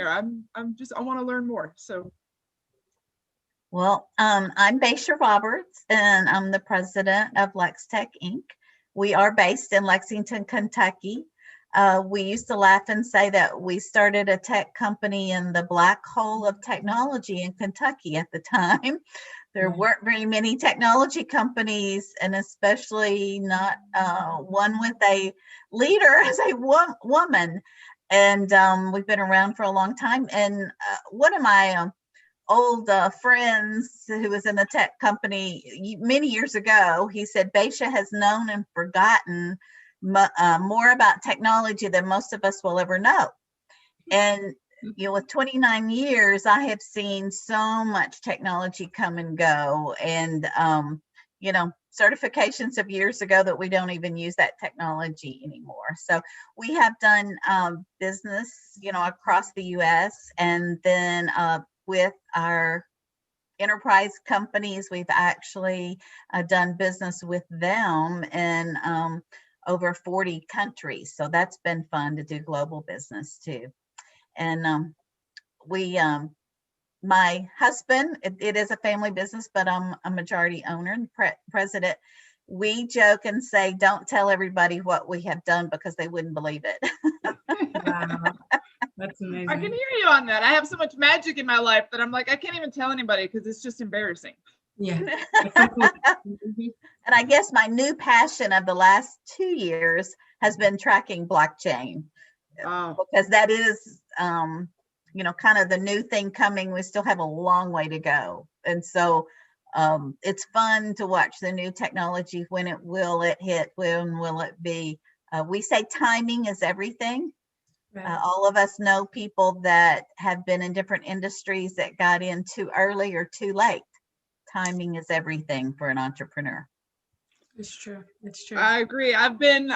I want to learn more. So Well, I'm Basha Roberts, and I'm the president of LexTech Inc. We are based in Lexington, Kentucky. We used to laugh and say that we started a tech company in the black hole of technology in Kentucky at the time. There weren't very many technology companies, and especially not one with a leader as a woman. And we've been around for a long time. And one of my old friends who was in the tech company many years ago, he said, Basha has known and forgotten more about technology than most of us will ever know. And, with 29 years, I have seen so much technology come and go. And, certifications of years ago that we don't even use that technology anymore. So we have done business, across the US, and then with our enterprise companies, we've actually done business with them in over 40 countries. So that's been fun to do global business too. And my husband, it is a family business, but I'm a majority owner and president. We joke and say, don't tell everybody what we have done because they wouldn't believe it. Wow. That's amazing. I can hear you on that. I have so much magic in my life that I'm like, I can't even tell anybody because it's just embarrassing. Yeah. And I guess my new passion of the last 2 years has been tracking blockchain. Because that is, kind of the new thing coming. We still have a long way to go. And so it's fun to watch the new technology. When will it hit? When will it be? We say timing is everything. Right. All of us know people that have been in different industries that got in too early or too late. Timing is everything for an entrepreneur. It's true. It's true. I agree. I've been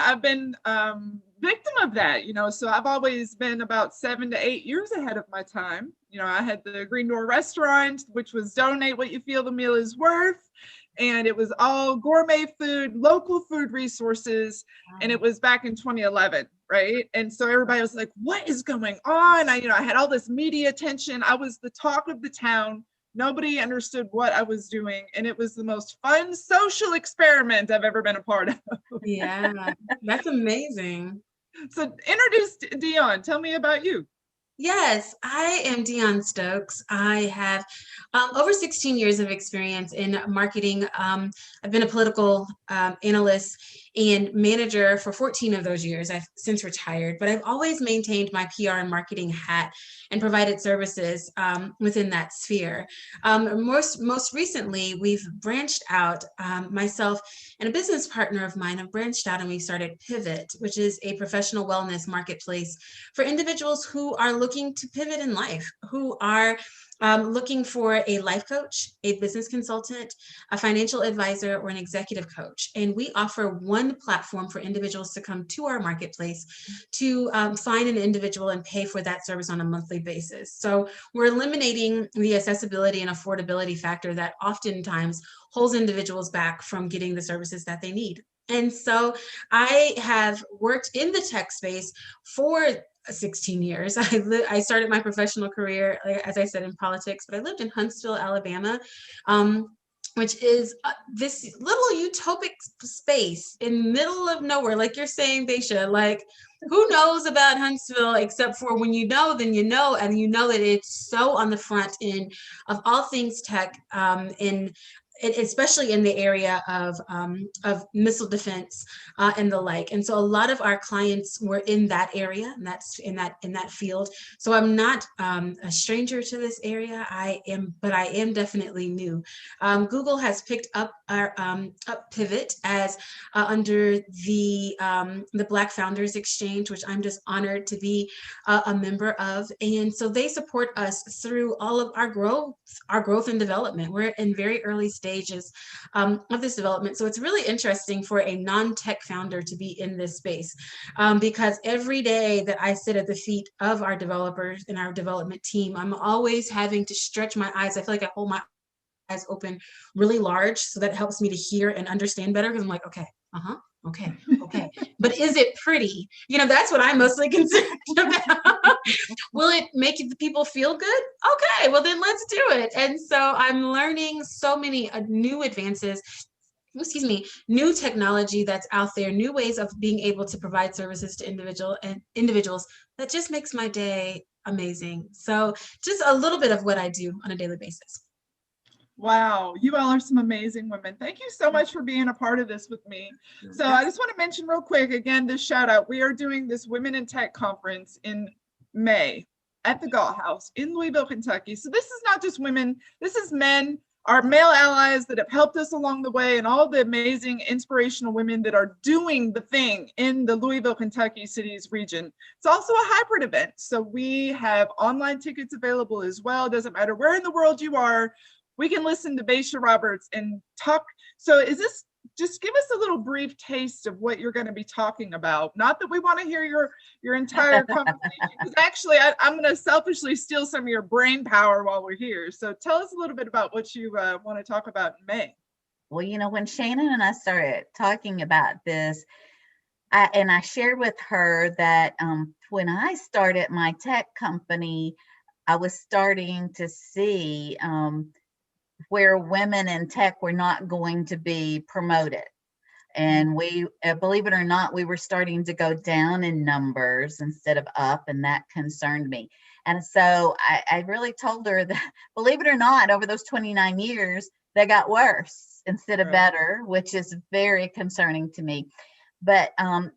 victim of that, so I've always been about 7 to 8 years ahead of my time. I had the Green Door restaurant, which was donate what you feel the meal is worth. And it was all gourmet food, local food resources. Wow. And it was back in 2011, right? And so everybody was like, what is going on? I had all this media attention. I was the talk of the town. Nobody understood what I was doing. And it was the most fun social experiment I've ever been a part of. Yeah, that's amazing. So introduce Dion. Tell me about you. Yes, I am Dion Stokes. I have over 16 years of experience in marketing. I've been a political analyst and manager for 14 of those years. I've since retired, but I've always maintained my PR and marketing hat and provided services within that sphere. Most recently, we've branched out, myself and a business partner of mine have branched out, and we started Pivot, which is a professional wellness marketplace for individuals who are looking to pivot in life, who are looking for a life coach, a business consultant, a financial advisor, or an executive coach. And we offer one platform for individuals to come to our marketplace to find an individual and pay for that service on a monthly basis. So we're eliminating the accessibility and affordability factor that oftentimes holds individuals back from getting the services that they need. And so I have worked in the tech space for 16 years. I started my professional career, as I said, in politics, but I lived in Huntsville, Alabama, which is this little utopic space in the middle of nowhere. Like you're saying, Basha, like who knows about Huntsville except for when you know, then you know, and you know that it's so on the front end of all things tech, especially in the area of missile defense and the like. And so a lot of our clients were in that area, and that's in that field. So I'm not a stranger to this area. But I am definitely new. Google has picked up our Pivot as under the Black Founders Exchange, which I'm just honored to be a member of. And so they support us through all of our growth and development. We're in very early stages of this development. So it's really interesting for a non-tech founder to be in this space because every day that I sit at the feet of our developers and our development team, I'm always having to stretch my eyes. I feel like I hold my eyes open really large, so that helps me to hear and understand better, because I'm like, okay, Okay. Okay. But is it pretty? You know, that's what I'm mostly concerned about. Will it make the people feel good? Okay, well then let's do it. And so I'm learning so many new advances, excuse me, new technology that's out there, new ways of being able to provide services to individuals that just makes my day amazing. So just a little bit of what I do on a daily basis. Wow, you all are some amazing women. Thank you so much for being a part of this with me. So I just want to mention real quick, again, this shout out. We are doing this Women in Tech conference in May at the Galt House in Louisville, Kentucky. So this is not just women, this is men, our male allies that have helped us along the way, and all the amazing inspirational women that are doing the thing in the Louisville, Kentucky cities region. It's also a hybrid event. So we have online tickets available as well. Doesn't matter where in the world you are, we can listen to Basha Roberts and talk. So is this, just give us a little brief taste of what you're going to be talking about. Not that we want to hear your entire conversation, because actually I'm going to selfishly steal some of your brain power while we're here. So tell us a little bit about what you want to talk about in May. Well, you know, when Shannon and I started talking about this, I shared with her that when I started my tech company, I was starting to see where women in tech were not going to be promoted. And we, believe it or not, we were starting to go down in numbers instead of up, and that concerned me. And so I really told her that, believe it or not, over those 29 years, they got worse instead of better, which is very concerning to me. But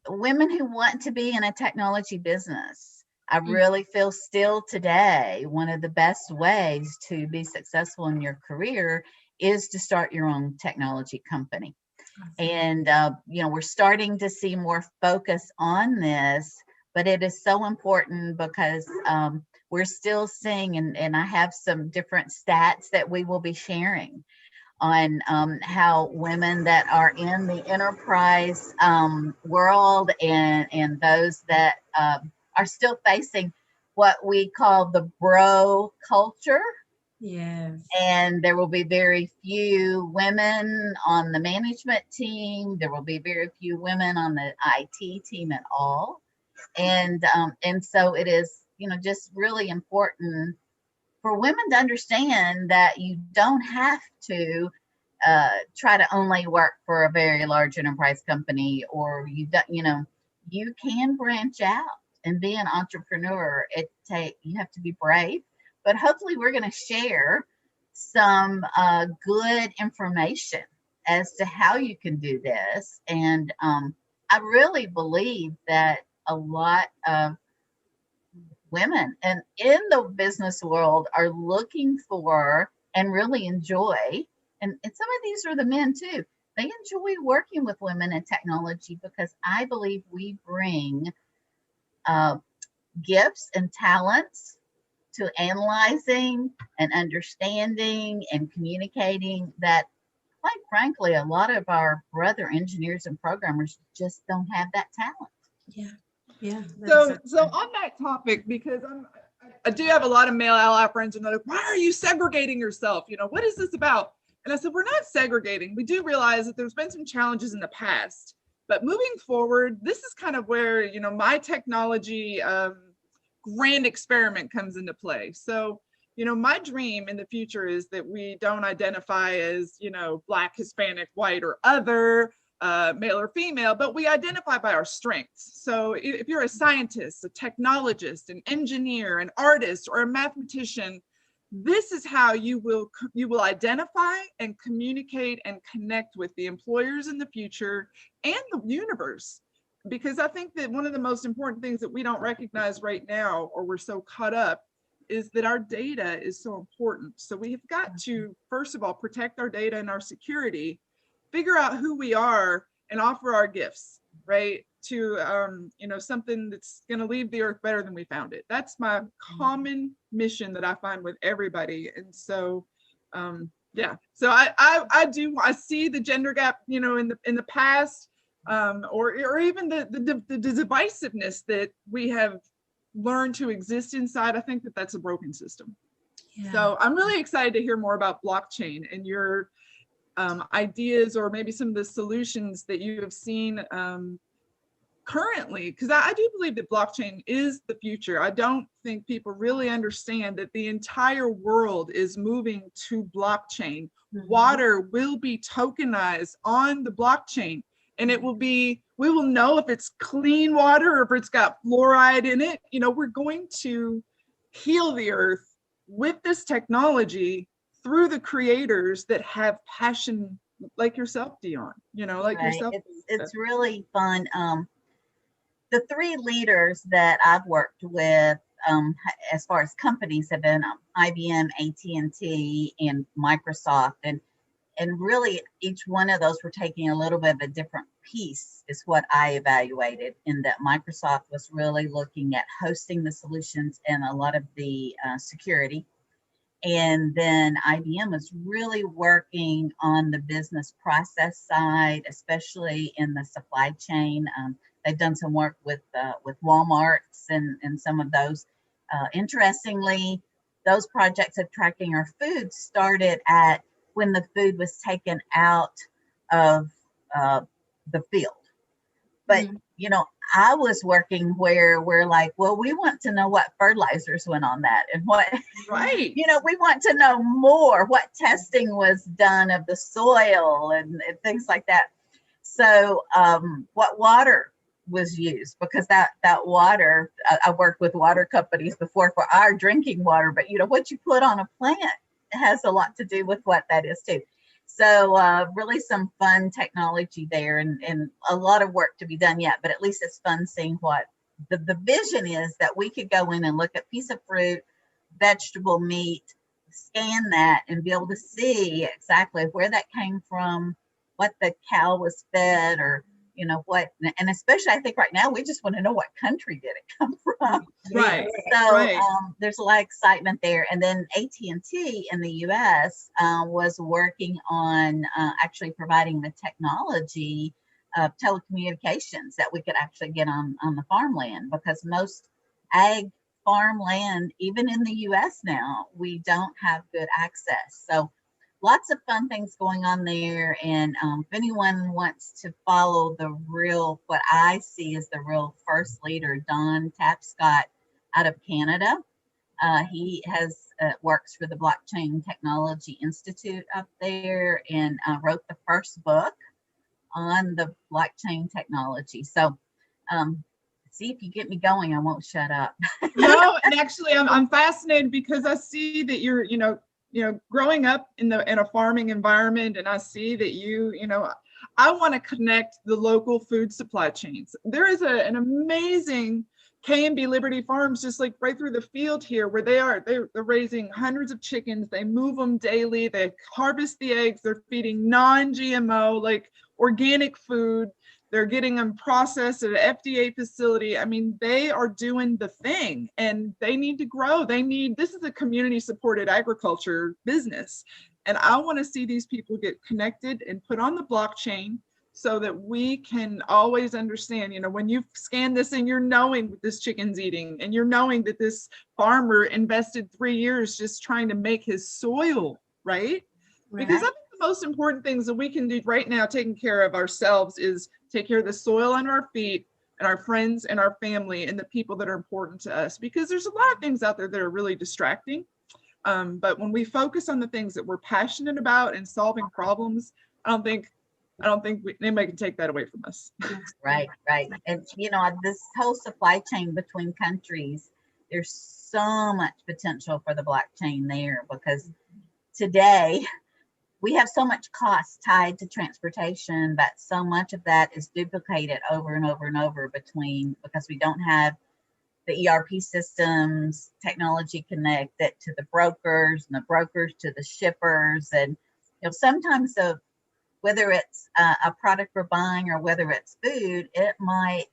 women who want to be in a technology business, I really feel still today, one of the best ways to be successful in your career is to start your own technology company. And, you know, we're starting to see more focus on this, but it is so important because we're still seeing, and I have some different stats that we will be sharing on how women that are in the enterprise world and those that are still facing what we call the bro culture. Yes. And there will be very few women on the management team. There will be very few women on the IT team at all. And so it is, you know, just really important for women to understand that you don't have to try to only work for a very large enterprise company, or you don't, you know, you can branch out and be an entrepreneur. You have to be brave, but hopefully we're going to share some good information as to how you can do this. And I really believe that a lot of women and in the business world are looking for and really enjoy, and some of these are the men too, they enjoy working with women in technology because I believe we bring gifts and talents to analyzing and understanding and communicating that, quite frankly, a lot of our brother engineers and programmers just don't have that talent. Yeah. Yeah. So on that topic, because I do have a lot of male ally friends, and they're like, why are you segregating yourself? You know, what is this about? And I said, we're not segregating. We do realize that there's been some challenges in the past, but moving forward, this is kind of where, you know, my technology grand experiment comes into play. So, you know, my dream in the future is that we don't identify as, you know, Black, Hispanic, white, or other, male or female, but we identify by our strengths. So if you're a scientist, a technologist, an engineer, an artist, or a mathematician, this is how you will identify and communicate and connect with the employers in the future and the universe. Because I think that one of the most important things that we don't recognize right now, or we're so caught up, is that our data is so important. So we have got to, first of all, protect our data and our security, figure out who we are, and offer our gifts, right? To, you know, something that's going to leave the earth better than we found it. That's my common mission that I find with everybody. And so, yeah, so I see the gender gap, you know, in the past, or even the divisiveness that we have learned to exist inside. I think that that's a broken system. Yeah. So I'm really excited to hear more about blockchain and your ideas or maybe some of the solutions that you have seen currently, because I do believe that blockchain is the future. I don't think people really understand that the entire world is moving to blockchain. Water will be tokenized on the blockchain, and it will be, we will know if it's clean water or if it's got fluoride in it. You know, we're going to heal the earth with this technology through the creators that have passion, like yourself, Dion, you know, like Right. yourself. It's really fun. The three leaders that I've worked with, as far as companies, have been IBM, AT&T, and Microsoft, and really each one of those were taking a little bit of a different piece, is what I evaluated. In that Microsoft was really looking at hosting the solutions and a lot of the security. And then IBM was really working on the business process side, especially in the supply chain. They've done some work with Walmart's and some of those. Interestingly, those projects of tracking our food started at when the food was taken out of the field. But you know, I was working where we're like, well, we want to know what fertilizers went on that and what, Right. you know, we want to know more, what testing was done of the soil and things like that. So what water was used, because that water, I worked with water companies before for our drinking water, but you know, what you put on a plant has a lot to do with what that is too. So really some fun technology there, and a lot of work to be done yet, but at least it's fun seeing what the vision is, that we could go in and look at piece of fruit, vegetable, meat, scan that and be able to see exactly where that came from, what the cow was fed, or you know what, and especially I think right now we just want to know what country did it come from. Right. So Right. there's a lot of excitement there. And then AT&T in the US was working on actually providing the technology of telecommunications that we could actually get on the farmland, because most ag farmland, even in the US now, we don't have good access. So lots of fun things going on there. And if anyone wants to follow the real, what I see as the real first leader, Don Tapscott out of Canada, he has works for the Blockchain Technology Institute up there, and wrote the first book on the blockchain technology. So see, if you get me going, I won't shut up. No, and actually I'm fascinated because I see that you're, you know, growing up in a farming environment, and I see that you know, I want to connect the local food supply chains. There is an amazing K&B Liberty Farms just like right through the field here, where they're raising hundreds of chickens. They move them daily. They harvest the eggs. They're feeding non-GMO, like organic food. They're getting them processed at an FDA facility. I mean, they are doing the thing, and they need to grow. This is a community supported agriculture business. And I want to see these people get connected and put on the blockchain so that we can always understand, you know, when you scan this and you're knowing what this chicken's eating, and you're knowing that this farmer invested 3 years just trying to make his soil right. Because I think the most important things that we can do right now, taking care of ourselves, is take care of the soil under our feet and our friends and our family and the people that are important to us, because there's a lot of things out there that are really distracting. But when we focus on the things that we're passionate about and solving problems, I don't think anybody can take that away from us. Right. And you know, this whole supply chain between countries, there's so much potential for the blockchain there, because today we have so much cost tied to transportation, but so much of that is duplicated over and over and over because we don't have the ERP systems, technology connected to the brokers, and the brokers to the shippers. And you know, sometimes whether it's a product we're buying or whether it's food, it might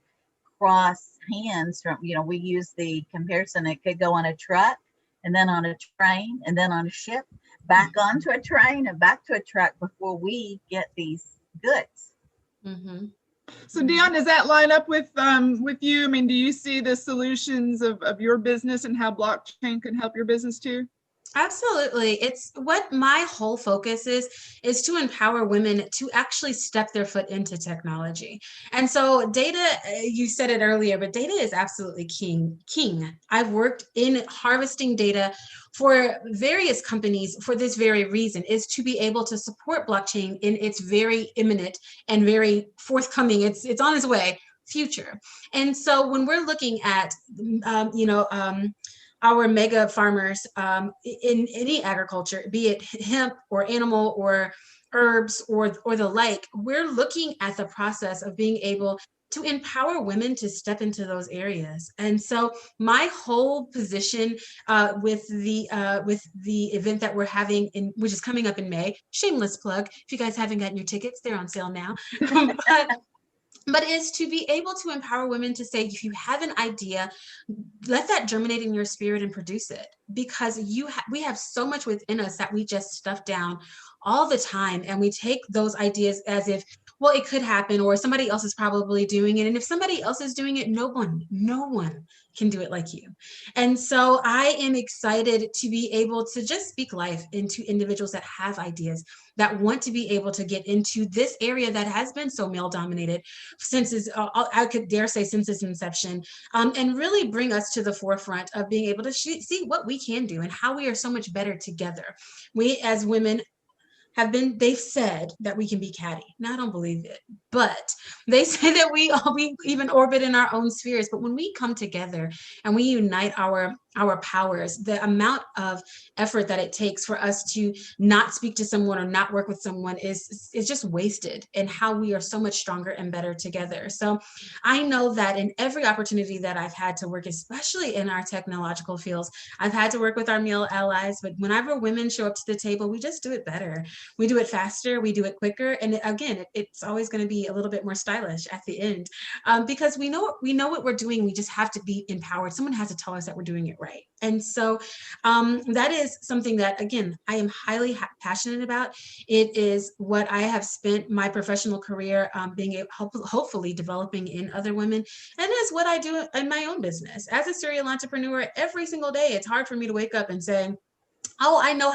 cross hands from, you know, we use the comparison, it could go on a truck and then on a train and then on a ship, back onto a train and back to a truck before we get these goods. Mm-hmm. So Dion, does that line up with you? I mean, do you see the solutions of your business and how blockchain can help your business too? Absolutely. It's what my whole focus is to empower women to actually step their foot into technology. And so data, you said it earlier, but data is absolutely king. I've worked in harvesting data for various companies for this very reason, is to be able to support blockchain in its very imminent and very forthcoming, it's on its way future. And so when we're looking at, our mega farmers in any agriculture, be it hemp or animal or herbs or the like, we're looking at the process of being able to empower women to step into those areas. And so my whole position with the event that we're having in, which is coming up in May, shameless plug, if you guys haven't gotten your tickets, they're on sale now. But is to be able to empower women to say, if you have an idea, let that germinate in your spirit and produce it, because we have so much within us that we just stuff down all the time, and we take those ideas as if, well, it could happen, or somebody else is probably doing it, and if somebody else is doing it, no one can do it like you. And so I am excited to be able to just speak life into individuals that have ideas, that want to be able to get into this area that has been so male dominated since I could dare say since its inception, and really bring us to the forefront of being able to see what we can do and how we are so much better together. We as women they've said that we can be catty. Now, I don't believe it, but they say that we even orbit in our own spheres. But when we come together and we unite our powers, the amount of effort that it takes for us to not speak to someone or not work with someone is just wasted, and how we are so much stronger and better together. So I know that in every opportunity that I've had to work, especially in our technological fields, I've had to work with our male allies, but whenever women show up to the table, we just do it better. We do it faster, we do it quicker, and it's always going to be a little bit more stylish at the end, because we know what we're doing. We just have to be empowered. Someone has to tell us that we're doing it right. And so that is something that, again, I am highly passionate about. It is what I have spent my professional career hopefully developing in other women, and is what I do in my own business as a serial entrepreneur. Every single day, it's hard for me to wake up and say, oh, I don't know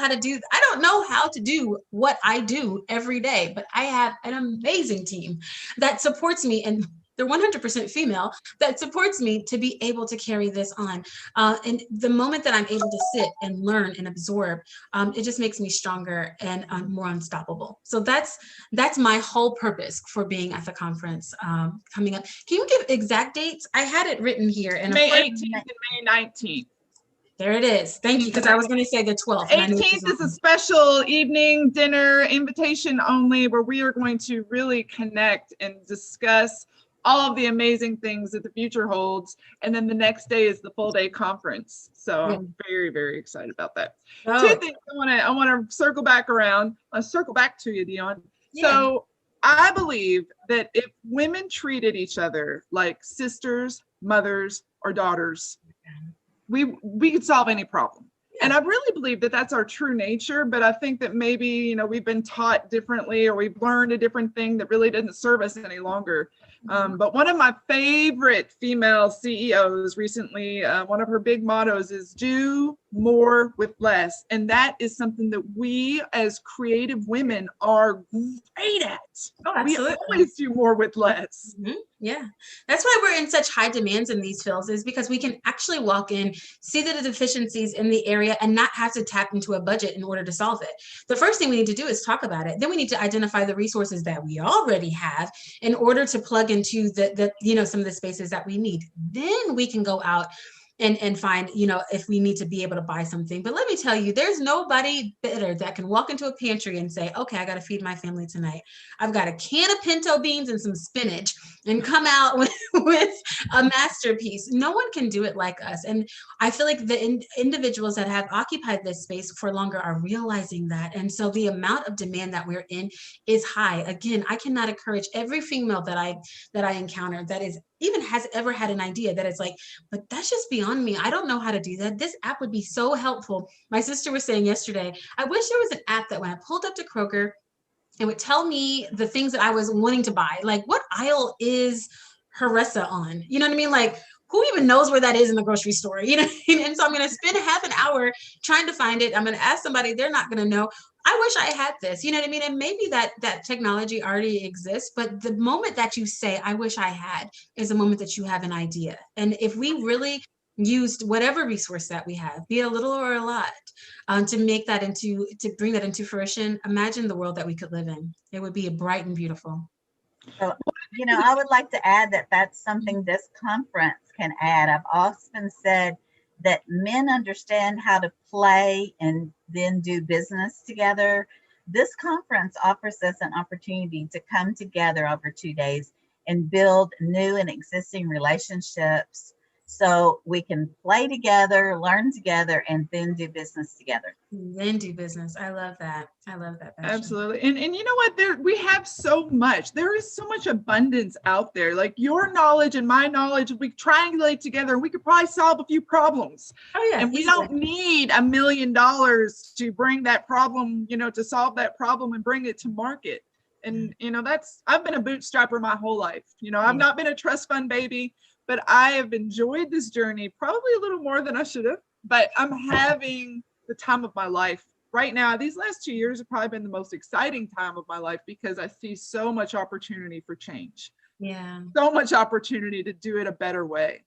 how to do what I do every day, but I have an amazing team that supports me, and they're 100% female, that supports me to be able to carry this on. And the moment that I'm able to sit and learn and absorb, it just makes me stronger and more unstoppable. So that's my whole purpose for being at the conference coming up. Can you give exact dates? I had it written here. And May 18th and May 19th. There it is. Thank you, because I was going to say the 12th. 18th is a special evening dinner, invitation only, where we are going to really connect and discuss all of the amazing things that the future holds. And then the next day is the full day conference. So yeah. I'm very, very excited about that. Oh. Two things I want to circle back around. I'll circle back to you, Dion. Yeah. So I believe that if women treated each other like sisters, mothers, or daughters, we could solve any problem. Yeah. And I really believe that that's our true nature, but I think that maybe, we've been taught differently, or we've learned a different thing that really doesn't serve us any longer. But one of my favorite female CEOs recently, one of her big mottos is do more with less. And that is something that we as creative women are great at. Oh, absolutely. We always do more with less. Mm-hmm. Yeah. That's why we're in such high demands in these fields, is because we can actually walk in, see the deficiencies in the area, and not have to tap into a budget in order to solve it. The first thing we need to do is talk about it. Then we need to identify the resources that we already have in order to plug into the some of the spaces that we need. Then we can go out and find, if we need to be able to buy something. But let me tell you, there's nobody better that can walk into a pantry and say, okay, I got to feed my family tonight. I've got a can of pinto beans and some spinach, and come out with a masterpiece. No one can do it like us. And I feel like the individuals that have occupied this space for longer are realizing that. And so the amount of demand that we're in is high. Again, I cannot encourage every female that I encounter that has ever had an idea that it's like, but that's just beyond me. I don't know how to do that. This app would be so helpful. My sister was saying yesterday, I wish there was an app that when I pulled up to Kroger, it would tell me the things that I was wanting to buy. Like, what aisle is Harissa on? You know what I mean? Like, who even knows where that is in the grocery store? You know, and so I'm going to spend half an hour trying to find it. I'm going to ask somebody, they're not going to know. I wish I had this, you know what I mean? And maybe that technology already exists, but the moment that you say, I wish I had, is the moment that you have an idea. And if we really used whatever resource that we have, be it a little or a lot, to bring that into fruition, imagine the world that we could live in. It would be bright and beautiful. So, I would like to add that that's something this conference can add. I've often said that men understand how to play and then do business together. This conference offers us an opportunity to come together over 2 days and build new and existing relationships so we can play together, learn together, and then do business together. Then do business. I love that. I love that. Basha. Absolutely. And you know what? We have so much. There is so much abundance out there. Like your knowledge and my knowledge, we triangulate together and we could probably solve a few problems. Oh, yeah. And we don't need $1 million to bring that problem, to solve that problem and bring it to market. And, I've been a bootstrapper my whole life. I've not been a trust fund baby, but I have enjoyed this journey probably a little more than I should have, but I'm having the time of my life right now. These last 2 years have probably been the most exciting time of my life because I see so much opportunity for change. Yeah. So much opportunity to do it a better way.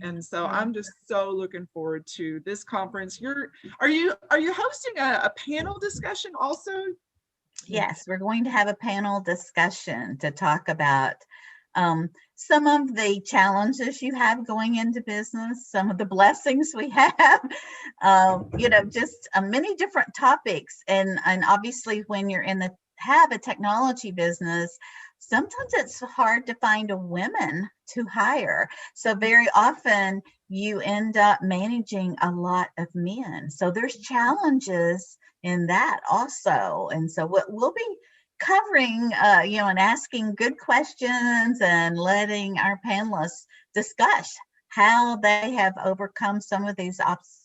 And so I'm just so looking forward to this conference. Are you hosting a panel discussion also? Yes, we're going to have a panel discussion to talk about some of the challenges you have going into business, some of the blessings we have, just many different topics. And obviously when you're have a technology business, sometimes it's hard to find a women to hire. So very often you end up managing a lot of men. So there's challenges in that also. And so what we'll be covering, and asking good questions and letting our panelists discuss how they have overcome some of these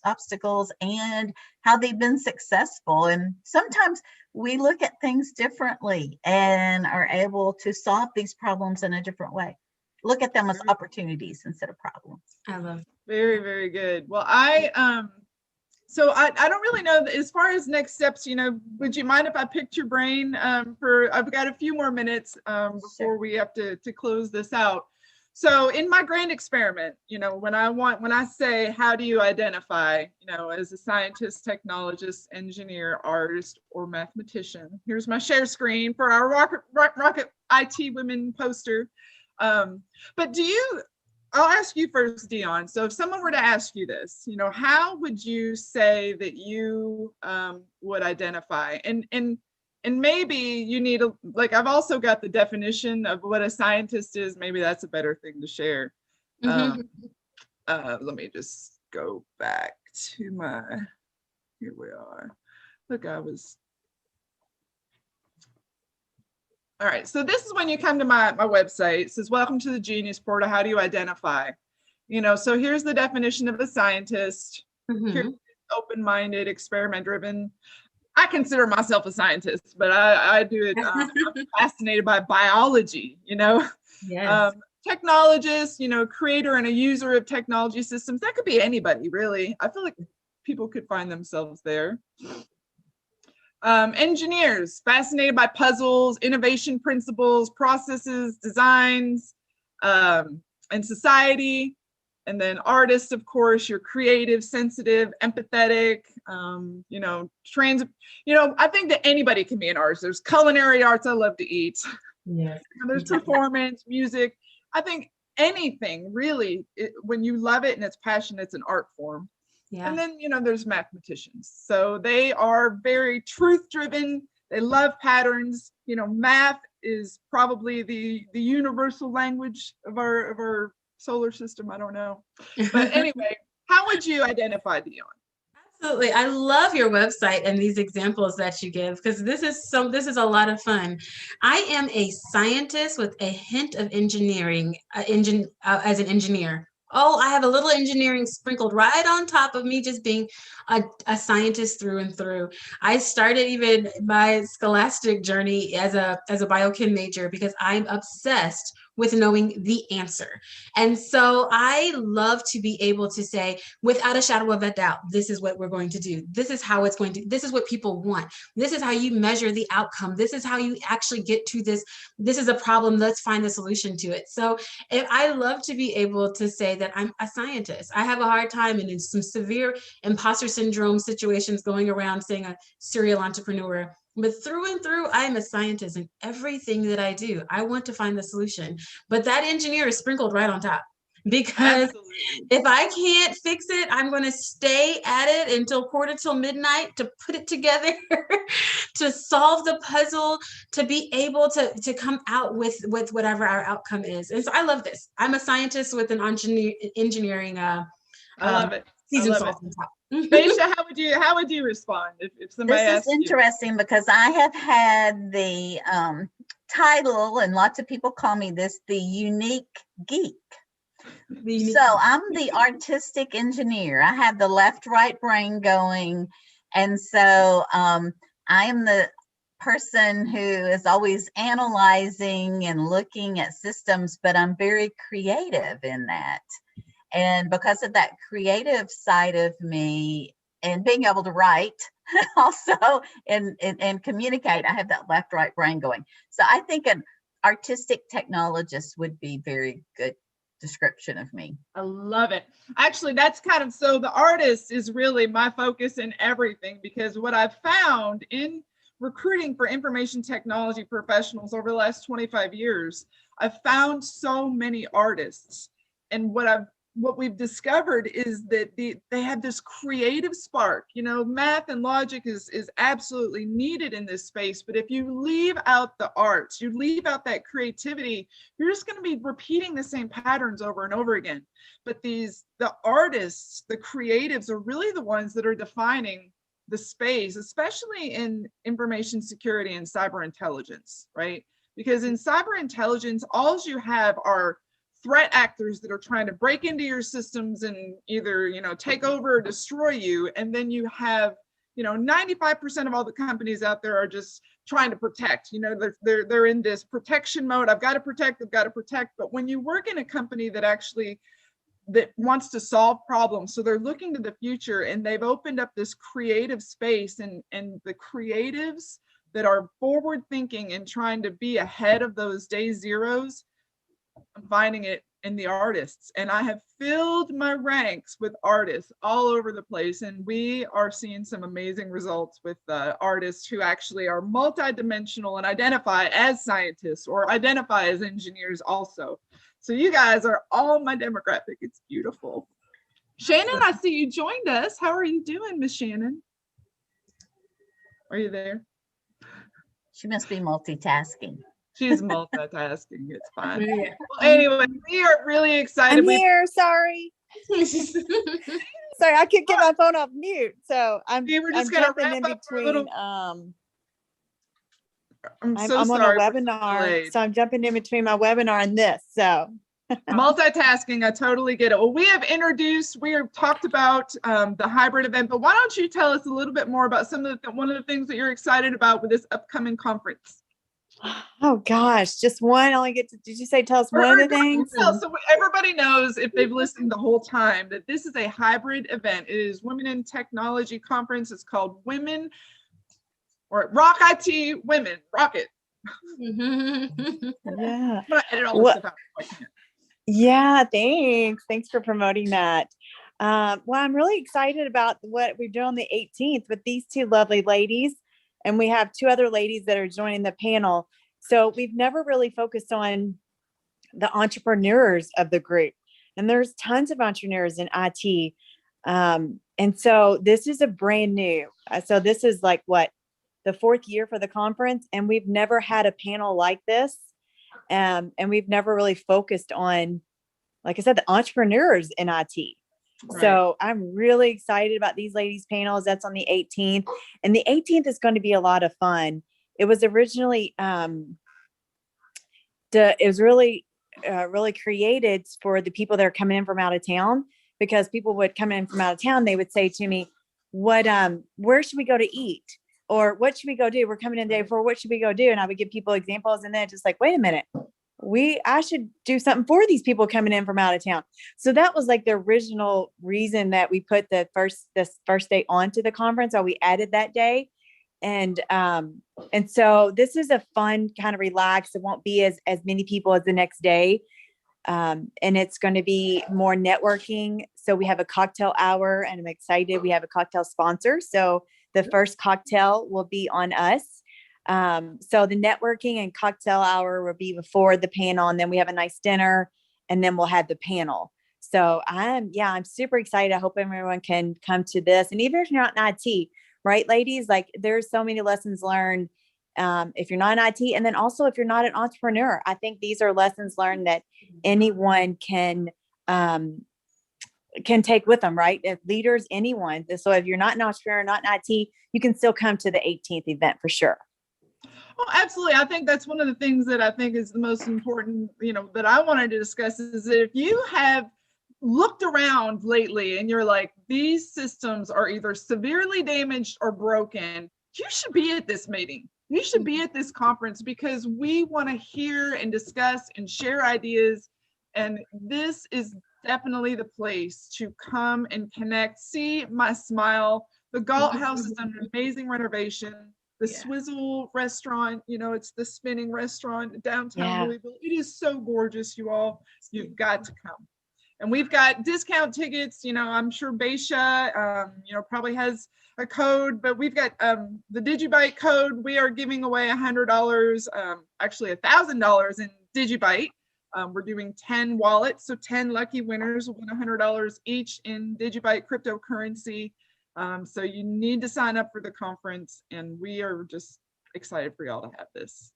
obstacles and how they've been successful. And sometimes we look at things differently and are able to solve these problems in a different way. Look at them as opportunities instead of problems. I love it. Very, very good. Well, so I don't really know as far as next steps, would you mind if I picked your brain I've got a few more minutes before we have to close this out. So in my grand experiment, when I say, how do you identify, as a scientist, technologist, engineer, artist, or mathematician? Here's my share screen for our RockIT Women poster. But I'll ask you first, Dion. So if someone were to ask you this, how would you say that you would identify? And maybe you need I've also got the definition of what a scientist is. Maybe that's a better thing to share. Let me just go back to here we are. Look, all right, so this is when you come to my website. It says, welcome to the Genius Portal. How do you identify? So here's the definition of a scientist. Here's open-minded, experiment-driven. I consider myself a scientist, but I do it. I'm fascinated by biology, Yes. Technologist, creator and a user of technology systems. That could be anybody, really. I feel like people could find themselves there. Engineers, fascinated by puzzles, innovation principles, processes, designs, and society. And then artists, of course, you're creative, sensitive, empathetic, I think that anybody can be an artist. There's culinary arts. I love to eat. Yes. There's performance, music. I think anything really, when you love it and it's passion, it's an art form. Yeah. And then, there's mathematicians. So they are very truth-driven. They love patterns. Math is probably the universal language of our solar system. I don't know. But anyway, how would you identify Dion? Absolutely. I love your website and these examples that you give, because this is a lot of fun. I am a scientist with a hint of engineering, as an engineer. Oh, I have a little engineering sprinkled right on top of me, just being a scientist through and through. I started even my scholastic journey as a biochem major because I'm obsessed with knowing the answer. And so I love to be able to say, without a shadow of a doubt, this is what we're going to do. This is how it's going to, this is what people want. This is how you measure the outcome. This is how you actually get to this. This is a problem. Let's find a solution to it. So if I love to be able to say that I'm a scientist. I have a hard time and in some severe imposter syndrome situations going around saying a serial entrepreneur. But through and through, I'm a scientist in everything that I do. I want to find the solution. But that engineer is sprinkled right on top. Because if I can't fix it, I'm going to stay at it until quarter till midnight to put it together, to solve the puzzle, to be able to come out with whatever our outcome is. And so I love this. I'm a scientist with an engineering I love it. season I love salt on top. Basha, how would you respond if somebody This asked is interesting because I have had the title, and lots of people call me this, the unique geek. So I'm the artistic engineer. I have the left-right brain going. And so I am the person who is always analyzing and looking at systems, but I'm very creative in that. And because of that creative side of me and being able to write also and communicate, I have that left-right brain going. So I think an artistic technologist would be very good description of me. I love it. Actually, that's kind of, so the artist is really my focus in everything, because what I've found in recruiting for information technology professionals over the last 25 years, I've found so many artists. And what we've discovered is that they have this creative spark. You know, math and logic is absolutely needed in this space, but if you leave out the arts, you leave out that creativity, you're just going to be repeating the same patterns over and over again. But the artists, the creatives, are really the ones that are defining the space, especially in information security and cyber intelligence, right? Because in cyber intelligence, all you have are threat actors that are trying to break into your systems and either, you know, take over or destroy you. And then you have, you know, 95% of all the companies out there are just trying to protect. You know, they're in this protection mode. I've got to protect, I've got to protect. But when you work in a company that wants to solve problems, so they're looking to the future, and they've opened up this creative space, and the creatives that are forward thinking and trying to be ahead of those day zeros, I'm finding it in the artists. And I have filled my ranks with artists all over the place, and we are seeing some amazing results with artists who actually are multidimensional and identify as scientists or identify as engineers also. So you guys are all my demographic. It's beautiful. Shannon, I see you joined us. How are you doing, Miss Shannon? Are you there? She must be multitasking. She's multitasking. It's fine. Well, anyway, we are really excited. I'm here. Sorry. Sorry, I couldn't get my phone off mute. So I'm jumping in between. I'm on a webinar, so I'm jumping in between my webinar and this. So multitasking, I totally get it. Well, we have talked about the hybrid event, but why don't you tell us a little bit more about one of the things that you're excited about with this upcoming conference? Oh gosh, just one. Did you say tell us one of the things? So everybody knows, if they've listened the whole time, that this is a hybrid event. It is Women in Technology Conference. It's called RockIT Women. RockIT. Yeah. I'm gonna edit all this stuff out. Yeah, thanks for promoting that. Well, I'm really excited about what we're doing on the 18th with these two lovely ladies. And we have two other ladies that are joining the panel. So we've never really focused on the entrepreneurs of the group. And there's tons of entrepreneurs in IT. And so this is a brand new. So this is like the fourth year for the conference. And we've never had a panel like this. And we've never really focused on, like I said, the entrepreneurs in IT. Right. So I'm really excited about these ladies panels. That's on the 18th, and the 18th is going to be a lot of fun. It was originally, really created for the people that are coming in from out of town, because people would come in from out of town. They would say to me, where should we go to eat? Or what should we go do? We're coming in today for, what should we go do? And I would give people examples, and then just like, wait a minute, I should do something for these people coming in from out of town. So that was like the original reason that we put this first day onto the conference, or we added that day. And so this is a fun kind of relaxed. It won't be as many people as the next day. And it's going to be more networking. So we have a cocktail hour, and I'm excited. We have a cocktail sponsor. So the first cocktail will be on us. So the networking and cocktail hour will be before the panel, and then we have a nice dinner, and then we'll have the panel. So I'm super excited. I hope everyone can come to this. And even if you're not in IT, right, ladies, like there's so many lessons learned. If you're not in IT, and then also if you're not an entrepreneur, I think these are lessons learned that anyone can take with them, right? If leaders, anyone. So if you're not an entrepreneur, not in IT, you can still come to the 18th event for sure. Oh, absolutely. I think that's one of the things that I think is the most important, that I wanted to discuss, is that if you have looked around lately and you're like, these systems are either severely damaged or broken, you should be at this meeting. You should be at this conference, because we want to hear and discuss and share ideas. And this is definitely the place to come and connect. See my smile. The Galt House has done an amazing renovation. The Swizzle restaurant, it's the spinning restaurant downtown Louisville. It is so gorgeous, you all. You've got to come. And we've got discount tickets. I'm sure Basha, probably has a code, but we've got the Digibyte code. We are giving away $100, actually $1,000 in Digibyte. We're doing 10 wallets, so 10 lucky winners will win $100 each in Digibyte cryptocurrency. So you need to sign up for the conference, and we are just excited for y'all to have this.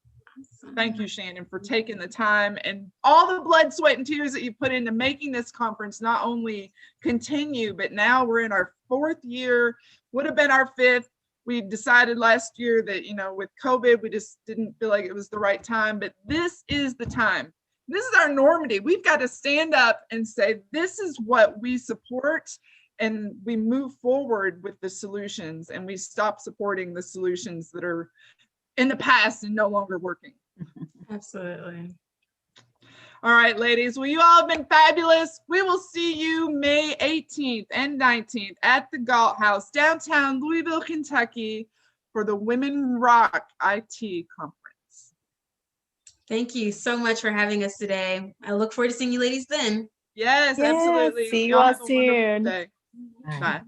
Thank you, Shannon, for taking the time and all the blood, sweat, and tears that you put into making this conference not only continue, but now we're in our 4th year, would have been our 5th. We decided last year that, with COVID, we just didn't feel like it was the right time, but this is the time. This is our Normandy. We've got to stand up and say, this is what we support, and we move forward with the solutions, and we stop supporting the solutions that are in the past and no longer working. Absolutely. All right, ladies. Well, you all have been fabulous. We will see you May 18th and 19th at the Galt House, downtown Louisville, Kentucky, for the Women RockIT Conference. Thank you so much for having us today. I look forward to seeing you ladies then. Yes, absolutely. See you all soon. Bye.